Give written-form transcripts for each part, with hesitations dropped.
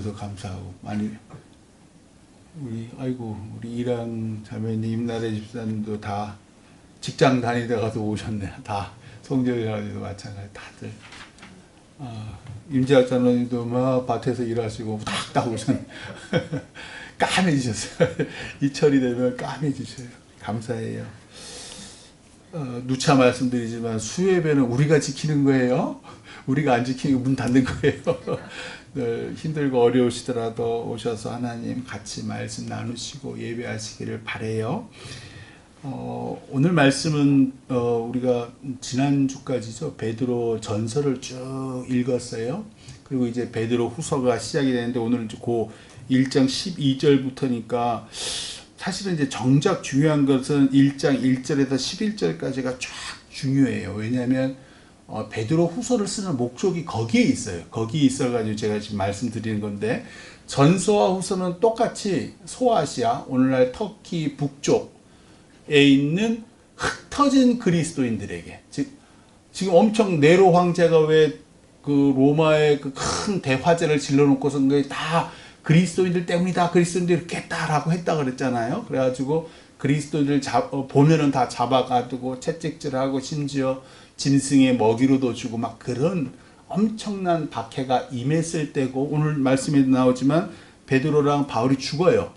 그래서 감사하고 많이 우리 이랑 자매님, 임나래 집사님도 다 직장 다니다가도 오셨네. 다 성전이라도 마찬가지 다들. 임재학 장로님도 막 밭에서 일하시고 딱 오셨네. 까매지셨어요. 이철이 되면 까매지셔요. 감사해요. 누차 말씀드리지만 수예배는 우리가 지키는 거예요. 우리가 안 지키면 문 닫는 거예요. 늘 힘들고 어려우시더라도 오셔서 하나님 같이 말씀 나누시고 예배하시기를 바라요. 오늘 말씀은 우리가 지난주까지죠. 베드로 전서를 쭉 읽었어요. 그리고 이제 베드로 후서가 시작이 되는데 오늘 그 1장 12절부터니까 사실은 이제 정작 중요한 것은 1장 1절에서 11절까지가 쫙 중요해요. 왜냐하면 베드로 후서를 쓰는 목적이 거기에 있어요. 거기에 있어가지고 제가 지금 말씀드리는 건데, 전서와 후서는 똑같이 소아시아, 오늘날 터키 북쪽에 있는 흩어진 그리스도인들에게, 지금 엄청 네로 황제가 왜 그 로마의 그 큰 대화재를 질러놓고서 다 그리스도인들 때문이다, 그리스도인들 깼다라고 했다 그랬잖아요. 그래가지고 그리스도인들 보면은 다 잡아가지고 채찍질하고 심지어 짐승의 먹이로도 주고 막 그런 엄청난 박해가 임했을 때고, 오늘 말씀에도 나오지만 베드로랑 바울이 죽어요.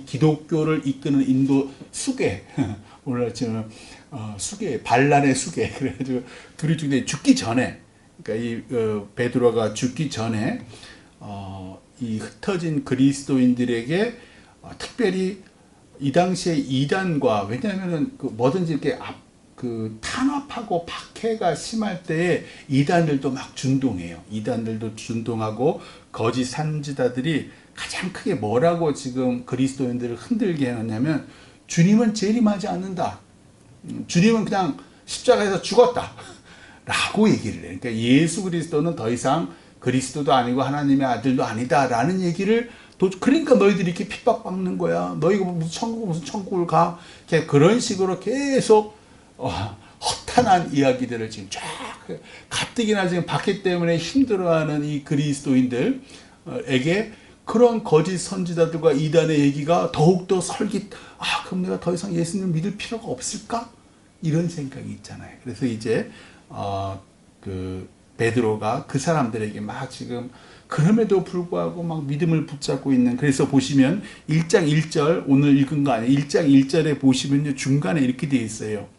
기독교를 이끄는 인도 수계, 오늘 지금 수계, 반란의 수계. 그래가지고 둘이 죽기 전에, 그러니까 이 베드로가 죽기 전에 이 흩어진 그리스도인들에게 특별히 이 당시에 이단과, 왜냐하면은 뭐든지 이렇게 탄압하고 박해가 심할 때에 이단들도 막 준동해요. 이단들도 준동하고 거짓 선지자들이 가장 크게 뭐라고 지금 그리스도인들을 흔들게 해놨냐면, 주님은 재림하지 않는다. 주님은 그냥 십자가에서 죽었다. 라고 얘기를 해요. 그러니까 예수 그리스도는 더 이상 그리스도도 아니고 하나님의 아들도 아니다. 라는 얘기를 그러니까 너희들이 이렇게 핍박받는 거야. 너희가 무슨 천국을 가. 그런 식으로 계속 허탄한 이야기들을 지금 쫙 가뜩이나 지금 박해 때문에 힘들어하는 이 그리스도인들에게 그런 거짓 선지자들과 이단의 얘기가 더욱더 그럼 내가 더 이상 예수님을 믿을 필요가 없을까? 이런 생각이 있잖아요. 그래서 이제 베드로가 그 사람들에게 막 지금 그럼에도 불구하고 막 믿음을 붙잡고 있는, 그래서 보시면 1장 1절, 오늘 읽은 거 아니에요. 1장 1절에 보시면요, 중간에 이렇게 되어 있어요.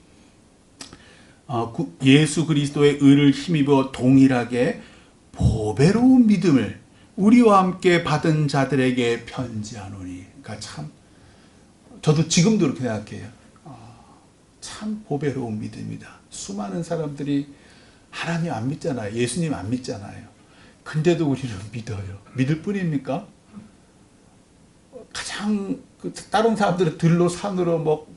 예수 그리스도의 의를 힘입어 동일하게 보배로운 믿음을 우리와 함께 받은 자들에게 편지하노니. 그러니까 참 저도 지금도 그렇게 생각해요. 참 보배로운 믿음이다. 수많은 사람들이 하나님 안 믿잖아요. 예수님 안 믿잖아요. 근데도 우리는 믿어요. 믿을 뿐입니까? 가장 다른 사람들은 들로 산으로 뭐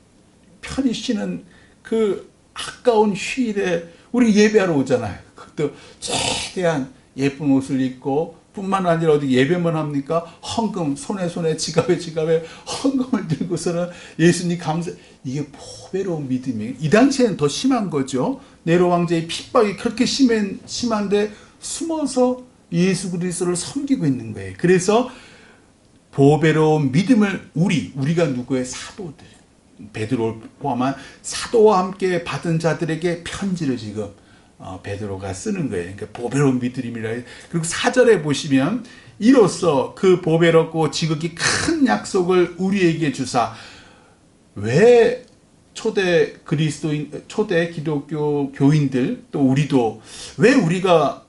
편히 쉬는 그 아까운 휴일에 우리 예배하러 오잖아요. 그것도 최대한 예쁜 옷을 입고, 뿐만 아니라 어디 예배만 합니까? 헌금, 손에 지갑에 헌금을 들고서는 예수님 감사. 이게 보배로운 믿음이에요. 이 당시에는 더 심한 거죠. 네로 왕제의 핍박이 그렇게 심한데 숨어서 예수 그리스도를 섬기고 있는 거예요. 그래서 보배로운 믿음을 우리가 누구의 사도들, 베드로를 포함한 사도와 함께 받은 자들에게 편지를 지금 베드로가 쓰는 거예요. 그러니까 보배로운 믿음이라. 그리고 4절에 보시면, 이로써 그 보배롭고 지극히 큰 약속을 우리에게 주사. 왜 초대 기독교 교인들, 또 우리도 왜 우리가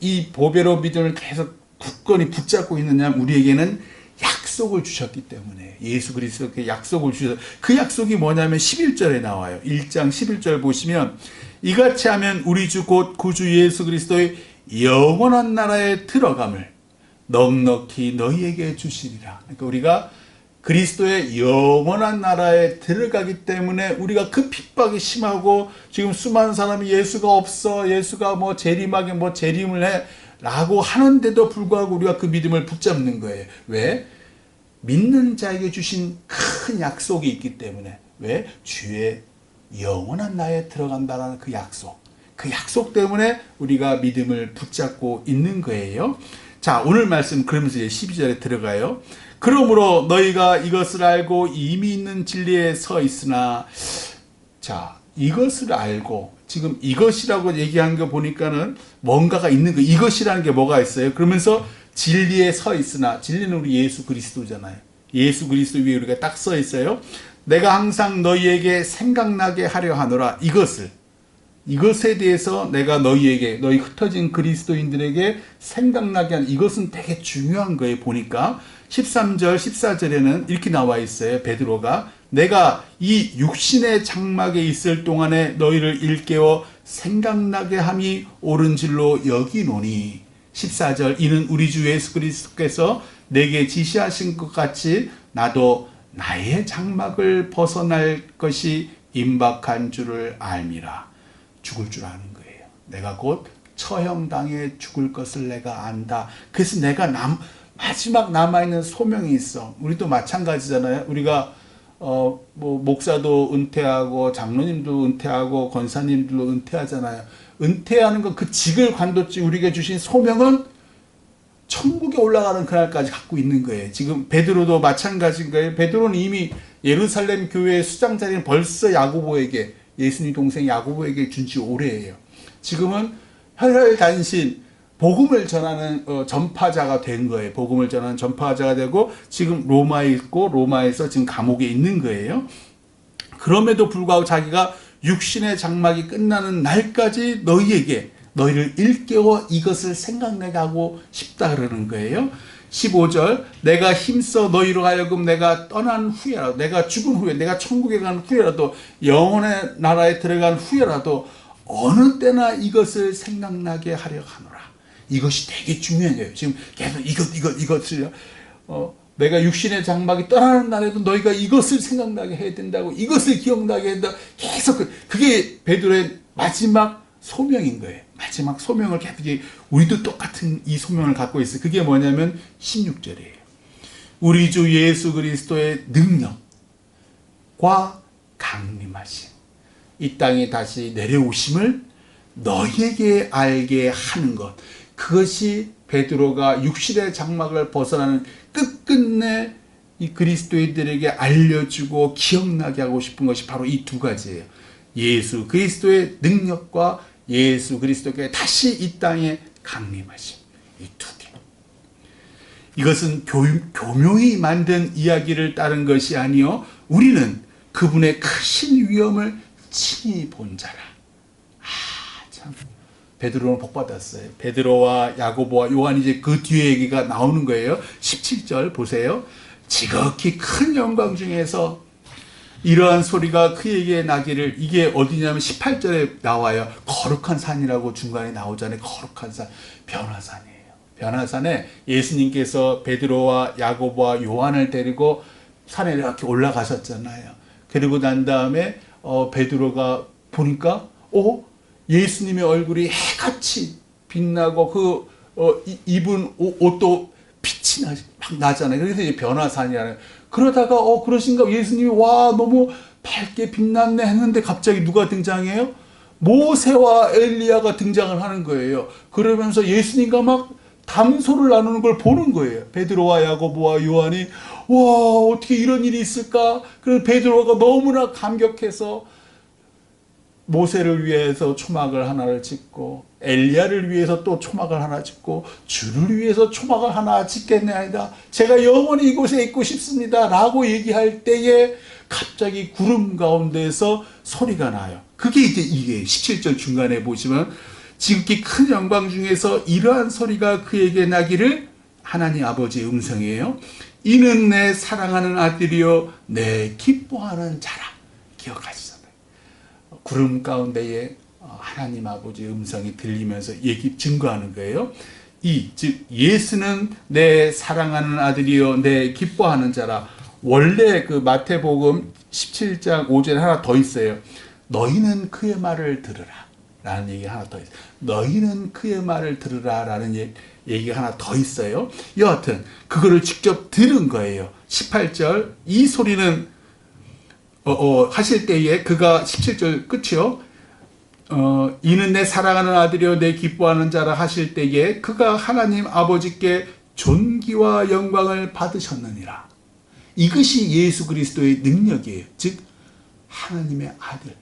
이 보배로운 믿음을 계속 굳건히 붙잡고 있느냐? 우리에게는 약속을 주셨기 때문에. 예수 그리스도께 약속을 주셔서, 그 약속이 뭐냐면 11절에 나와요. 1장 11절 보시면, 이같이 하면 우리 주 곧 구주 예수 그리스도의 영원한 나라에 들어감을 넉넉히 너희에게 주시리라. 그러니까 우리가 그리스도의 영원한 나라에 들어가기 때문에, 우리가 그 핍박이 심하고 지금 수많은 사람이 예수가 없어, 예수가 뭐 재림하게 뭐 재림을 해 라고 하는데도 불구하고 우리가 그 믿음을 붙잡는 거예요. 왜? 믿는 자에게 주신 큰 약속이 있기 때문에. 왜? 주의 영원한 나라에 들어간다라는 그 약속 때문에 우리가 믿음을 붙잡고 있는 거예요. 자, 오늘 말씀 그러면서 이제 12절에 들어가요. 그러므로 너희가 이것을 알고 이미 있는 진리에 서 있으나, 자, 이것을 알고, 지금 이것이라고 얘기한 거 보니까는 뭔가가 있는 거, 이것이라는 게 뭐가 있어요? 그러면서 진리에 서 있으나, 진리는 우리 예수 그리스도잖아요. 예수 그리스도 위에 우리가 딱 서 있어요. 내가 항상 너희에게 생각나게 하려 하노라. 이것에 대해서 내가 너희 흩어진 그리스도인들에게 생각나게 하는, 이것은 되게 중요한 거예요. 보니까 13절 14절에는 이렇게 나와 있어요. 베드로가 내가 이 육신의 장막에 있을 동안에 너희를 일깨워 생각나게 함이 옳은 줄로 여기노니, 14절 이는 우리 주 예수 그리스도께서 내게 지시하신 것 같이 나도 나의 장막을 벗어날 것이 임박한 줄을 알미라. 죽을 줄 아는 거예요. 내가 곧 처형당해 죽을 것을 내가 안다. 그래서 내가 마지막 남아있는 소명이 있어. 우리도 마찬가지잖아요. 우리가 뭐 목사도 은퇴하고 장로님도 은퇴하고 권사님들도 은퇴하잖아요. 은퇴하는 건 그 직을 관뒀지, 우리에게 주신 소명은 천국에 올라가는 그날까지 갖고 있는 거예요. 지금 베드로도 마찬가지인 거예요. 베드로는 이미 예루살렘 교회의 수장 자리는 벌써 야고보에게, 예수님 동생 야고보에게 준 지 오래예요. 지금은 혈혈단신 복음을 전하는 전파자가 된 거예요. 복음을 전하는 전파자가 되고 지금 로마에 있고 로마에서 지금 감옥에 있는 거예요. 그럼에도 불구하고 자기가 육신의 장막이 끝나는 날까지 너희를 일깨워 이것을 생각나게 하고 싶다 그러는 거예요. 15절 내가 힘써 너희로 하여금 내가 떠난 후에라도, 내가 죽은 후에, 내가 천국에 간 후에라도, 영혼의 나라에 들어간 후에라도 어느 때나 이것을 생각나게 하려 하노라. 이것이 되게 중요한 거예요. 지금 계속 이것을 내가 육신의 장막이 떠나는 날에도 너희가 이것을 생각나게 해야 된다고, 이것을 기억나게 한다. 계속 그게 베드로의 마지막 소명인 거예요. 마지막 소명을 계속, 우리도 똑같은 이 소명을 갖고 있어요. 그게 뭐냐면 16절이에요. 우리 주 예수 그리스도의 능력과 강림하심, 이 땅에 다시 내려오심을 너희에게 알게 하는 것. 그것이 베드로가 육신의 장막을 벗어나는 끝끝내 이 그리스도인들에게 알려주고 기억나게 하고 싶은 것이 바로 이 두 가지예요. 예수 그리스도의 능력과 예수 그리스도께 다시 이 땅에 강림하심, 이 두 개. 이것은 교묘히 만든 이야기를 따른 것이 아니요, 우리는 그분의 크신 위엄을 친히 본 자라. 참, 베드로는 복받았어요. 베드로와 야고보와 요한이 이제 그 뒤에 얘기가 나오는 거예요. 17절 보세요. 지극히 큰 영광 중에서 이러한 소리가 그에게 나기를, 이게 어디냐면 18절에 나와요. 거룩한 산이라고 중간에 나오잖아요. 거룩한 산, 변화산이에요. 변화산에 예수님께서 베드로와 야고보와 요한을 데리고 산에 이렇게 올라가셨잖아요. 그리고 난 다음에 베드로가 보니까 예수님의 얼굴이 해같이 빛나고 입은 옷도 빛이 막 나잖아요. 그래서 이제 변화산이라는. 그러다가 그러신가, 예수님이 와 너무 밝게 빛났네 했는데 갑자기 누가 등장해요? 모세와 엘리야가 등장을 하는 거예요. 그러면서 예수님과 막 담소를 나누는 걸 보는 거예요. 베드로와 야고보와 요한이 와 어떻게 이런 일이 있을까? 그래서 베드로가 너무나 감격해서 모세를 위해서 초막을 하나를 짓고 엘리야를 위해서 또 초막을 하나 짓고 주를 위해서 초막을 하나 짓겠나이다. 제가 영원히 이곳에 있고 싶습니다. 라고 얘기할 때에 갑자기 구름 가운데서 소리가 나요. 그게 이게 17절 중간에 보시면 지극히 큰 영광 중에서 이러한 소리가 그에게 나기를, 하나님 아버지의 음성이에요. 이는 내 사랑하는 아들이요 내 기뻐하는 자라. 기억하시잖아요. 구름 가운데에 하나님 아버지의 음성이 들리면서 증거하는 거예요. 즉 예수는 내 사랑하는 아들이요 내 기뻐하는 자라. 원래 그 마태복음 17장 5절에 하나 더 있어요. 너희는 그의 말을 들으라 라는 얘기가 하나 더 있어요. 너희는 그의 말을 들으라 라는 얘기가 하나 더 있어요. 여하튼 그거를 직접 들은 거예요. 18절 이 소리는 하실 때에 그가 17절 끝이요. 이는 내 사랑하는 아들이요 내 기뻐하는 자라 하실 때에 그가 하나님 아버지께 존귀와 영광을 받으셨느니라. 이것이 예수 그리스도의 능력이에요. 즉 하나님의 아들.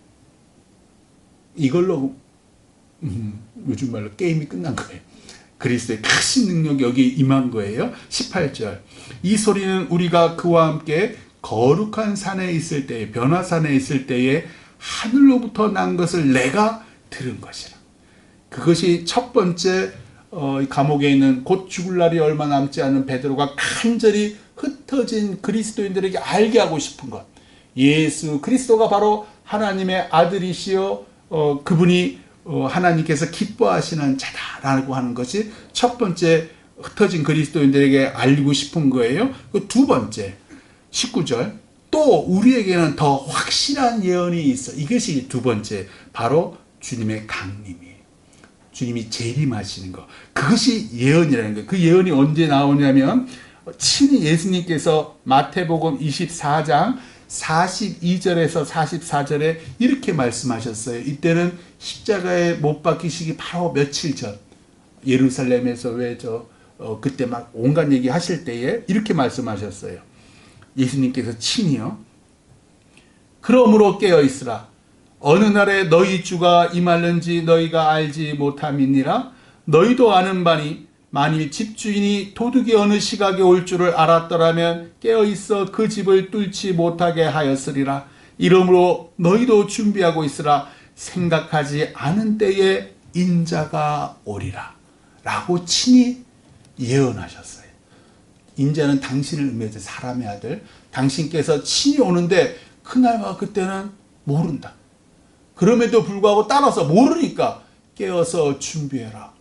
이걸로 요즘 말로 게임이 끝난 거예요. 그리스도의 크신 능력이 여기에 임한 거예요. 18절. 이 소리는 우리가 그와 함께 거룩한 산에 있을 때에, 변화산에 있을 때에 하늘로부터 난 것을 내가 들은 것이라. 그것이 첫 번째 감옥에 있는 곧 죽을 날이 얼마 남지 않은 베드로가 간절히 흩어진 그리스도인들에게 알게 하고 싶은 것. 예수 그리스도가 바로 하나님의 아들이시여 그분이 하나님께서 기뻐하시는 자다라고 하는 것이 첫 번째 흩어진 그리스도인들에게 알리고 싶은 거예요. 두 번째 19절 또 우리에게는 더 확실한 예언이 있어. 이것이 두 번째 바로 주님의 강림이에요. 주님이 재림하시는 것. 그것이 예언이라는 거예요. 그 예언이 언제 나오냐면 친히 예수님께서 마태복음 24장 42절에서 44절에 이렇게 말씀하셨어요. 이때는 십자가에 못 박히시기 바로 며칠 전 예루살렘에서 그때 막 온갖 얘기 하실 때에 이렇게 말씀하셨어요. 예수님께서 친히요. 그러므로 깨어있으라. 어느 날에 너희 주가 임할는지 너희가 알지 못함이니라. 너희도 아는 바니 만일 집주인이 도둑이 어느 시각에 올 줄을 알았더라면 깨어있어 그 집을 뚫지 못하게 하였으리라. 이러므로 너희도 준비하고 있으라. 생각하지 않은 때에 인자가 오리라. 라고 친히 예언하셨어요. 인자는 당신을 의미해서 사람의 아들. 당신께서 친히 오는데 그날과 그때는 모른다. 그럼에도 불구하고 따라서 모르니까 깨어서 준비해라.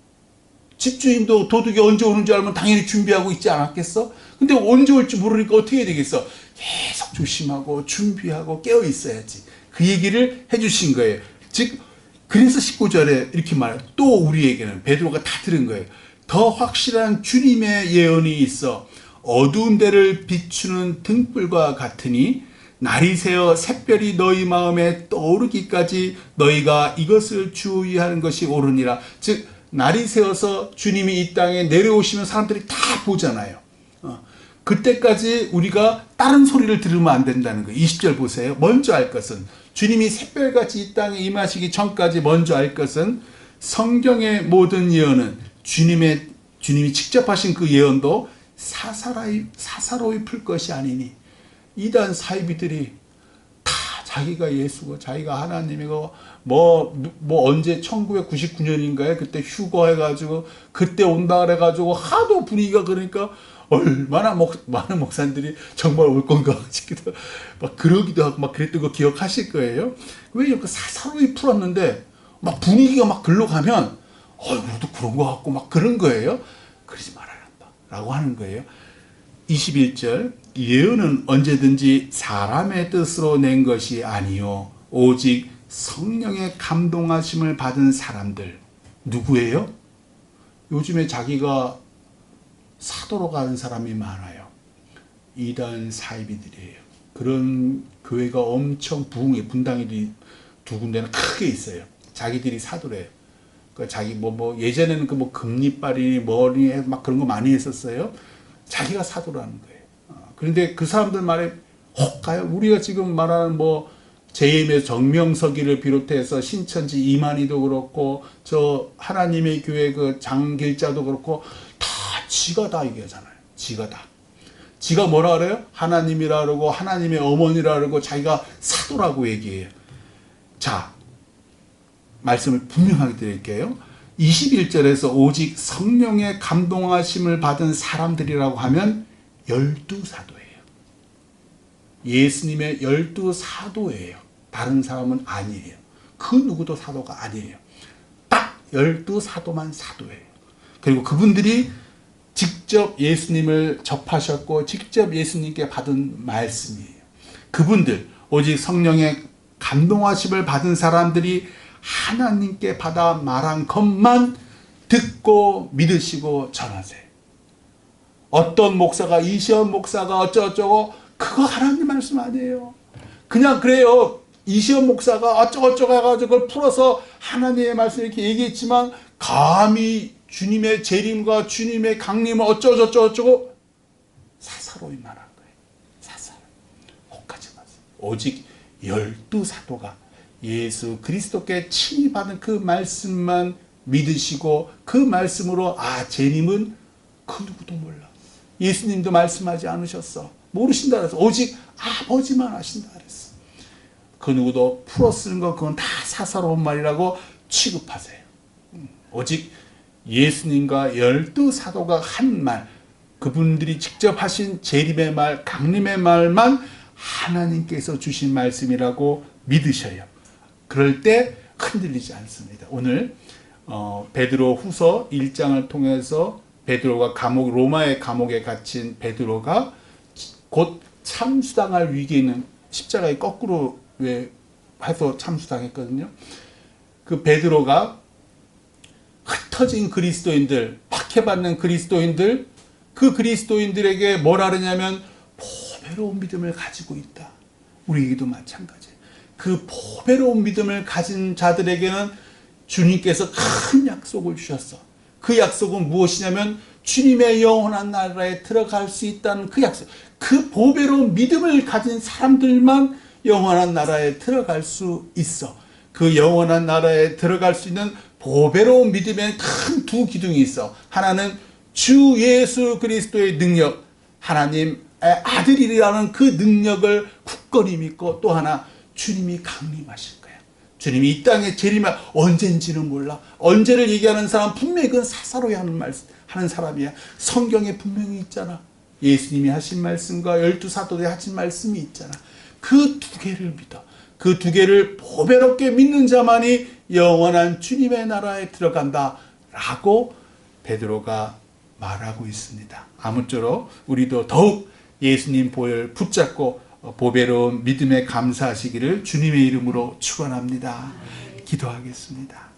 집주인도 도둑이 언제 오는지 알면 당연히 준비하고 있지 않았겠어? 근데 언제 올지 모르니까 어떻게 해야 되겠어? 계속 조심하고 준비하고 깨어 있어야지. 그 얘기를 해주신 거예요. 즉 그래서 19절에 이렇게 말해요. 또 우리에게는 베드로가 다 들은 거예요. 더 확실한 주님의 예언이 있어 어두운 데를 비추는 등불과 같으니 날이 새어 샛별이 너희 마음에 떠오르기까지 너희가 이것을 주의하는 것이 옳으니라. 즉 날이 새어서 주님이 이 땅에 내려오시면 사람들이 다 보잖아요. 그때까지 우리가 다른 소리를 들으면 안 된다는 거예요. 20절 보세요. 먼저 알 것은 주님이 샛별같이 이 땅에 임하시기 전까지 먼저 알 것은 성경의 모든 예언은 주님이 직접 하신 그 예언도 사사로이 풀 것이 아니니 이단 사이비들이 다 자기가 예수고 자기가 하나님이고 언제 1999년인가에 그때 휴거해가지고 그때 온다 그래가지고 하도 분위기가 그러니까 얼마나 많은 목사님들이 정말 올 건가 싶기도 막 그러기도 하고 막 그랬던 거 기억하실 거예요. 왜냐면 그 사사로이 풀었는데 막 분위기가 막 글로 가면 우리도 그런 거 같고 막 그런 거예요. 그러지 말아야 한다 라고 하는 거예요. 21절 예언은 언제든지 사람의 뜻으로 낸 것이 아니요 오직 성령의 감동하심을 받은 사람들. 누구예요? 요즘에 자기가 사도로 가는 사람이 많아요. 이단 사이비들이에요. 그런 교회가 엄청 부흥해. 분당이 두 군데는 크게 있어요. 자기들이 사도래요. 자기 예전에는 금리빨이 머리에 막 그런 거 많이 했었어요. 자기가 사도라는 거예요. 그런데 그 사람들 말에 혹 가요. 우리가 지금 말하는 제임의 정명석이를 비롯해서 신천지 이만희도 그렇고 저 하나님의 교회 그 장길자도 그렇고 다 지가 다 얘기하잖아요. 지가 뭐라 그래요? 하나님이라 그러고 하나님의 어머니라 그러고 자기가 사도라고 얘기해요. 자, 말씀을 분명하게 드릴게요. 21절에서 오직 성령의 감동하심을 받은 사람들이라고 하면 12사도예요. 예수님의 12사도예요. 다른 사람은 아니에요. 그 누구도 사도가 아니에요. 딱 12사도만 사도예요. 그리고 그분들이 직접 예수님을 접하셨고 직접 예수님께 받은 말씀이에요. 그분들 오직 성령의 감동하심을 받은 사람들이 하나님께 받아 말한 것만 듣고 믿으시고 전하세요. 어떤 목사가 이시연 목사가 어쩌고저쩌고 그거 하나님 말씀 아니에요. 그냥 그래요. 이시연 목사가 어쩌고저쩌고 해가지고 그걸 풀어서 하나님의 말씀을 이렇게 얘기했지만 감히 주님의 재림과 주님의 강림을 어쩌고저쩌고 사사로이 말한 거예요. 사사로. 거기까지 봤어요. 오직 12사도가 예수 그리스도께 친히 받은 그 말씀만 믿으시고 그 말씀으로 재림은 그 누구도 몰라. 예수님도 말씀하지 않으셨어. 모르신다 그랬어. 오직 아버지만 아신다 그랬어. 그 누구도 풀어 쓰는 거 그건 다 사사로운 말이라고 취급하세요. 오직 예수님과 12사도가 한 말, 그분들이 직접 하신 재림의 말, 강림의 말만 하나님께서 주신 말씀이라고 믿으셔요. 그럴 때 흔들리지 않습니다. 오늘 베드로 후서 1장을 통해서 베드로가 로마의 감옥에 갇힌 베드로가 곧 참수당할 위기에 있는, 십자가에 거꾸로 해서 참수당했거든요. 그 베드로가 흩어진 그리스도인들, 박해받는 그리스도인들, 그 그리스도인들에게 뭐라 그러냐면 보배로운 믿음을 가지고 있다. 우리에게도 마찬가지예요. 그 보배로운 믿음을 가진 자들에게는 주님께서 큰 약속을 주셨어. 그 약속은 무엇이냐면 주님의 영원한 나라에 들어갈 수 있다는 그 약속. 그 보배로운 믿음을 가진 사람들만 영원한 나라에 들어갈 수 있어. 그 영원한 나라에 들어갈 수 있는 보배로운 믿음에는 큰 두 기둥이 있어. 하나는 주 예수 그리스도의 능력, 하나님의 아들이라는 그 능력을 굳건히 믿고, 또 하나 주님이 강림하실 거야. 주님이 이 땅에 재림할 언젠지는 몰라. 언제를 얘기하는 사람 분명히 그건 사사로이 하는 사람이야. 성경에 분명히 있잖아. 예수님이 하신 말씀과 12사도들이 하신 말씀이 있잖아. 그 두 개를 믿어. 그 두 개를 보배롭게 믿는 자만이 영원한 주님의 나라에 들어간다 라고 베드로가 말하고 있습니다. 아무쪼록 우리도 더욱 예수님 보혈 붙잡고 보배로운 믿음에 감사하시기를 주님의 이름으로 축원합니다. 기도하겠습니다.